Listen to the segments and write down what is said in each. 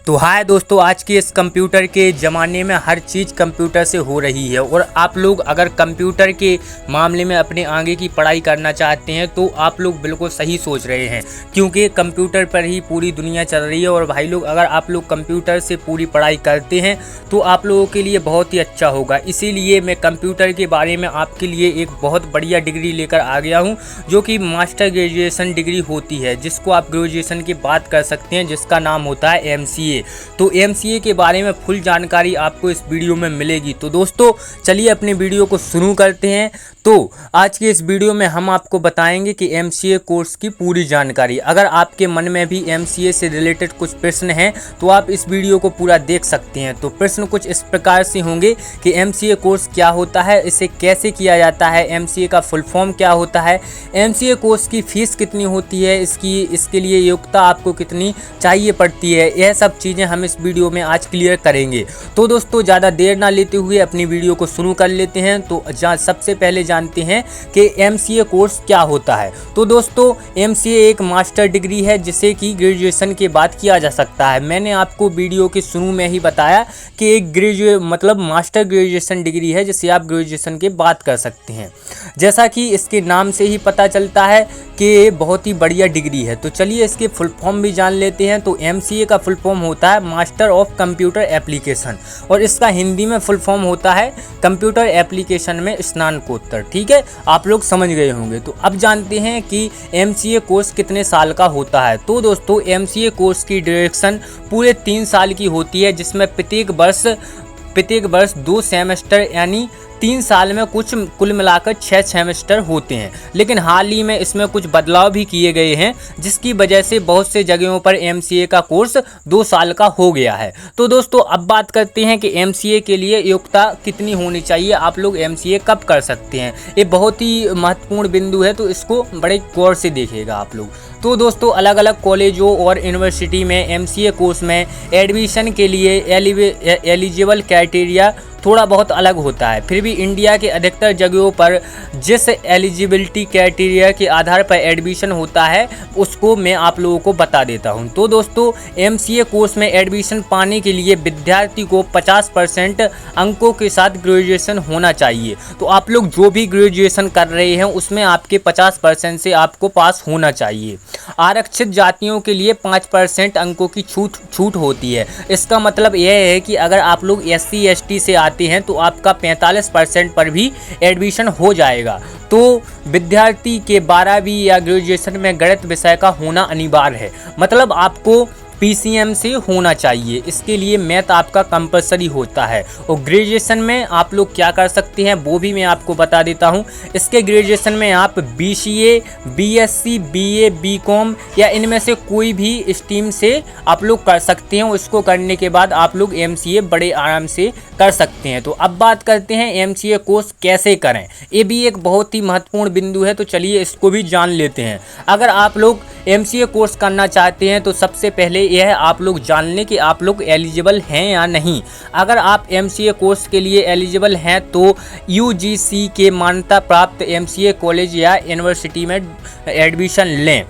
तो हाय दोस्तों, आज के इस कंप्यूटर के ज़माने में हर चीज़ कंप्यूटर से हो रही है। और आप लोग अगर कंप्यूटर के मामले में अपने आगे की पढ़ाई करना चाहते हैं तो आप लोग बिल्कुल सही सोच रहे हैं, क्योंकि कंप्यूटर पर ही पूरी दुनिया चल रही है। और भाई लोग, अगर आप लोग कंप्यूटर से पूरी पढ़ाई करते हैं तो आप लोगों के लिए बहुत ही अच्छा होगा। इसीलिए मैं कंप्यूटर के बारे में आपके लिए एक बहुत बढ़िया डिग्री लेकर आ गया हूँ, जो कि मास्टर ग्रेजुएशन डिग्री होती है, जिसको आप ग्रेजुएशन की बात कर सकते हैं, जिसका नाम होता है MCA। तो MCA के बारे में फुल जानकारी आपको इस वीडियो में मिलेगी। तो दोस्तों चलिए अपनी वीडियो को शुरू करते हैं। तो आज के इस वीडियो में हम आपको बताएंगे कि MCA कोर्स की पूरी जानकारी। अगर आपके मन में भी MCA से रिलेटेड कुछ प्रश्न हैं तो आप इस वीडियो को पूरा देख सकते हैं। तो प्रश्न कुछ इस प्रकार से होंगे कि MCA कोर्स क्या होता है, इसे कैसे किया जाता है, MCA का फुल फॉर्म क्या होता है, MCA कोर्स की फ़ीस कितनी होती है, इसके लिए योग्यता आपको कितनी चाहिए पड़ती है, यह सब चीज़ें हम इस वीडियो में आज क्लियर करेंगे। तो दोस्तों ज़्यादा देर ना लेते हुए अपनी वीडियो को शुरू कर लेते हैं। तो सबसे पहले जानते हैं कि MCA कोर्स क्या होता है। तो दोस्तों MCA एक मास्टर डिग्री है, जिसे कि ग्रेजुएशन के बाद किया जा सकता है। मैंने आपको वीडियो के शुरू में ही बताया कि एक मास्टर ग्रेजुएशन डिग्री है, जिसे आप ग्रेजुएशन के बाद कर सकते हैं। जैसा कि इसके नाम से ही पता चलता है कि बहुत ही बढ़िया डिग्री है। तो चलिए इसके फुल फॉर्म भी जान लेते हैं। तो MCA का फुल फॉर्म होता है मास्टर ऑफ कंप्यूटर एप्लीकेशन, और इसका हिंदी में फुल फॉर्म होता है कंप्यूटर एप्लीकेशन में स्नातकोत्तर। ठीक है, आप लोग समझ गए होंगे। तो अब जानते हैं कि MCA कोर्स कितने साल का होता है। तो दोस्तों MCA कोर्स की ड्यूरेशन पूरे 3 साल की होती है, जिसमें प्रत्येक वर्ष 2 सेमेस्टर यानी 3 साल में कुल मिलाकर 6 सेमेस्टर होते हैं। लेकिन हाल ही में इसमें कुछ बदलाव भी किए गए हैं, जिसकी वजह से बहुत से जगहों पर MCA का कोर्स 2 साल का हो गया है। तो दोस्तों अब बात करते हैं कि MCA के लिए योग्यता कितनी होनी चाहिए, आप लोग MCA कब कर सकते हैं। ये बहुत ही महत्वपूर्ण बिंदु है, तो इसको बड़े गौर से देखिएगा आप लोग। तो दोस्तों अलग अलग कॉलेजों और यूनिवर्सिटी में MCA कोर्स में एडमिशन के लिए एलिजिबल क्राइटेरिया थोड़ा बहुत अलग होता है। फिर भी इंडिया के अधिकतर जगहों पर जिस एलिजिबिलिटी क्राइटेरिया के आधार पर एडमिशन होता है, उसको मैं आप लोगों को बता देता हूं। तो दोस्तों MCA कोर्स में एडमिशन पाने के लिए विद्यार्थी को 50% अंकों के साथ ग्रेजुएशन होना चाहिए। तो आप लोग जो भी ग्रेजुएशन कर रहे हैं उसमें आपके 50% से आपको पास होना चाहिए। आरक्षित जातियों के लिए 5% अंकों की छूट होती है। इसका मतलब यह है कि अगर आप लोग SC ST से आते हैं तो आपका 45% पर भी एडमिशन हो जाएगा। तो विद्यार्थी के 12वीं या ग्रेजुएशन में गणित विषय का होना अनिवार्य है, मतलब आपको PCM से होना चाहिए। इसके लिए मैथ आपका कंपलसरी होता है। और ग्रेजुएशन में आप लोग क्या कर सकते हैं वो भी मैं आपको बता देता हूं। इसके ग्रेजुएशन में आप BCA, BSc, BA, BCom या इनमें से कोई भी स्ट्रीम से आप लोग कर सकते हैं। उसको करने के बाद आप लोग MCA बड़े आराम से कर सकते हैं। तो अब बात करते हैं MCA कोर्स कैसे करें। ये भी एक बहुत ही महत्वपूर्ण बिंदु है, तो चलिए इसको भी जान लेते हैं। अगर आप लोग MCA कोर्स करना चाहते हैं तो सबसे पहले यह आप लोग जान लें कि आप लोग एलिजिबल हैं या नहीं। अगर आप MCA कोर्स के लिए एलिजिबल हैं तो UGC के मान्यता प्राप्त MCA कॉलेज या यूनिवर्सिटी में एडमिशन लें।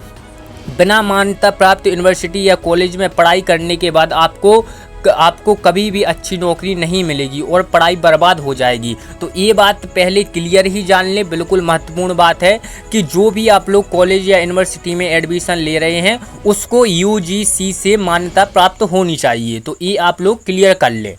बिना मान्यता प्राप्त यूनिवर्सिटी या कॉलेज में पढ़ाई करने के बाद आपको कभी भी अच्छी नौकरी नहीं मिलेगी और पढ़ाई बर्बाद हो जाएगी। तो ये बात पहले क्लियर ही जान लें। बिल्कुल महत्वपूर्ण बात है कि जो भी आप लोग कॉलेज या यूनिवर्सिटी में एडमिशन ले रहे हैं उसको UGC से मान्यता प्राप्त होनी चाहिए। तो ये आप लोग क्लियर कर लें।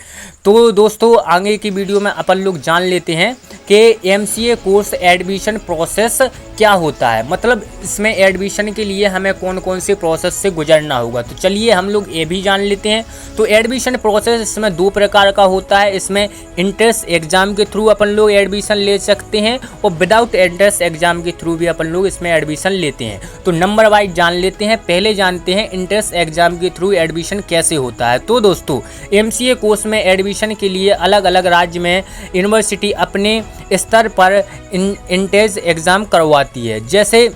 तो दोस्तों आगे की वीडियो में अपन लोग जान लेते हैं कि MCA कोर्स एडमिशन प्रोसेस क्या होता है, मतलब इसमें एडमिशन के लिए हमें कौन कौन से प्रोसेस से गुजरना होगा। तो चलिए हम लोग ये भी जान लेते हैं। तो एडमिशन प्रोसेस इसमें 2 प्रकार का होता है। इसमें एंट्रेंस एग्ज़ाम के थ्रू अपन लोग एडमिशन ले सकते हैं और विदाउट एंट्रेंस एग्ज़ाम के थ्रू भी अपन लोग इसमें एडमिशन लेते हैं। तो नंबर वाइज जान लेते हैं। पहले जानते हैं एंट्रेंस एग्ज़ाम के थ्रू एडमिशन कैसे होता है। तो दोस्तों MCA कोर्स में एडमिशन के लिए अलग अलग राज्य में यूनिवर्सिटी अपने स्तर पर एंट्रेंस एग्ज़ाम करवाती है। जैसे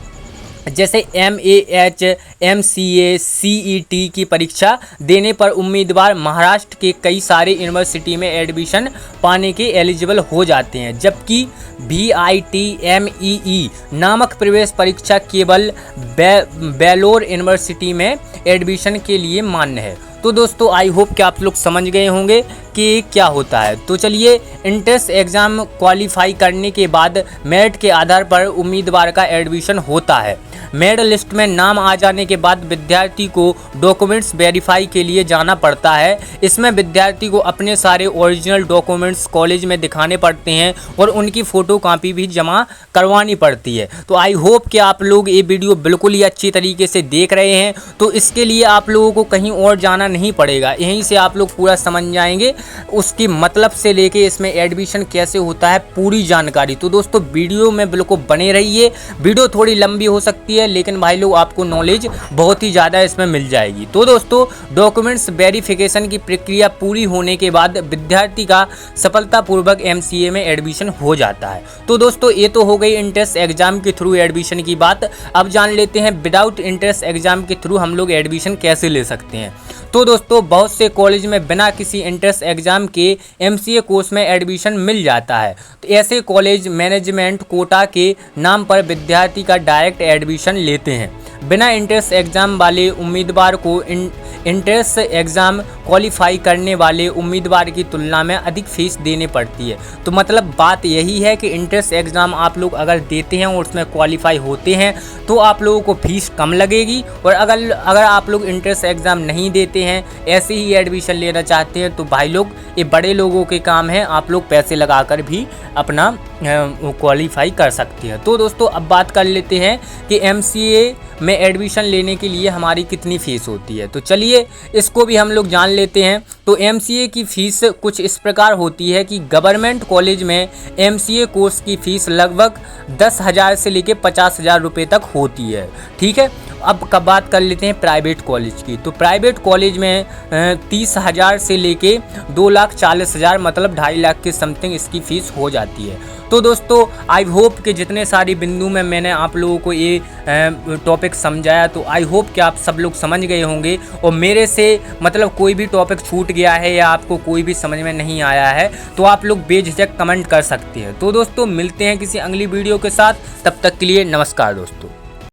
MAH, MCA, CET की परीक्षा देने पर उम्मीदवार महाराष्ट्र के कई सारे यूनिवर्सिटी में एडमिशन पाने के एलिजिबल हो जाते हैं, जबकि VIT-MEE नामक प्रवेश परीक्षा केवल बेलोर यूनिवर्सिटी में एडमिशन के लिए मान्य है। तो दोस्तों आई होप कि आप लोग समझ गए होंगे कि क्या होता है। तो चलिए, एंट्रेंस एग्ज़ाम क्वालिफाई करने के बाद मेरिट के आधार पर उम्मीदवार का एडमिशन होता है। मेरिट लिस्ट में नाम आ जाने के बाद विद्यार्थी को डॉक्यूमेंट्स वेरीफाई के लिए जाना पड़ता है। इसमें विद्यार्थी को अपने सारे ओरिजिनल डॉक्यूमेंट्स कॉलेज में दिखाने पड़ते हैं और उनकी फ़ोटो कॉपी भी जमा करवानी पड़ती है। तो आई होप कि आप लोग ये वीडियो बिल्कुल ही अच्छी तरीके से देख रहे हैं। तो इसके लिए आप लोगों को कहीं और जाना नहीं पड़ेगा, यहीं से आप लोग पूरा समझ जाएंगे, उसकी मतलब से लेके इसमें एडमिशन कैसे होता है पूरी जानकारी। तो दोस्तों वीडियो में बिल्कुल बने रहिए। वीडियो थोड़ी लंबी हो सकती है लेकिन भाई लोग आपको नॉलेज बहुत ही ज़्यादा इसमें मिल जाएगी। तो दोस्तों डॉक्यूमेंट्स वेरिफिकेशन की प्रक्रिया पूरी होने के बाद विद्यार्थी का सफलतापूर्वक MCA में एडमिशन हो जाता है। तो दोस्तों ये तो हो गई एंट्रेंस एग्जाम के थ्रू एडमिशन की बात। अब जान लेते हैं विदाउट एंट्रेंस एग्जाम के थ्रू हम लोग एडमिशन कैसे ले सकते हैं। तो दोस्तों बहुत से कॉलेज में बिना किसी एंट्रेंस एग्जाम के MCA कोर्स में एडमिशन मिल जाता है। तो ऐसे कॉलेज मैनेजमेंट कोटा के नाम पर विद्यार्थी का डायरेक्ट एडमिशन लेते हैं। बिना एंट्रेंस एग्जाम वाले उम्मीदवार को एंट्रेंस एग्ज़ाम क्वालिफाई करने वाले उम्मीदवार की तुलना में अधिक फीस देनी पड़ती है। तो मतलब बात यही है कि एंट्रेंस एग्ज़ाम आप लोग अगर देते हैं और उसमें क्वालिफाई होते हैं तो आप लोगों को फीस कम लगेगी, और अगर आप लोग एंट्रेंस एग्ज़ाम नहीं देते हैं, ऐसे ही एडमिशन लेना चाहते हैं, तो भाई लोग ये बड़े लोगों के काम है, आप लोग पैसे लगाकर भी अपना क्वालिफाई कर सकते हैं। तो दोस्तों अब बात कर लेते हैं कि MCA में एडमिशन लेने के लिए हमारी कितनी फ़ीस होती है। तो चलिए इसको भी हम लोग जान लेते हैं। तो MCA की फ़ीस कुछ इस प्रकार होती है कि गवर्नमेंट कॉलेज में MCA कोर्स की फ़ीस लगभग 10,000 से लेकर 50,000 रुपये तक होती है। ठीक है, अब कब बात कर लेते हैं प्राइवेट कॉलेज की। तो प्राइवेट कॉलेज में 30,000 से लेके 2,40,000 मतलब 2.5 लाख के समथिंग इसकी फ़ीस हो जाती है। तो दोस्तों आई होप कि जितने सारी बिंदु में मैंने आप लोगों को ये टॉपिक समझाया, तो आई होप कि आप सब लोग समझ गए होंगे, और मेरे से मतलब कोई भी टॉपिक छूट गया है या आपको कोई भी समझ में नहीं आया है तो आप लोग बेझिझक कमेंट कर सकते हैं। तो दोस्तों मिलते हैं किसी अगली वीडियो के साथ, तब तक के लिए नमस्कार दोस्तों।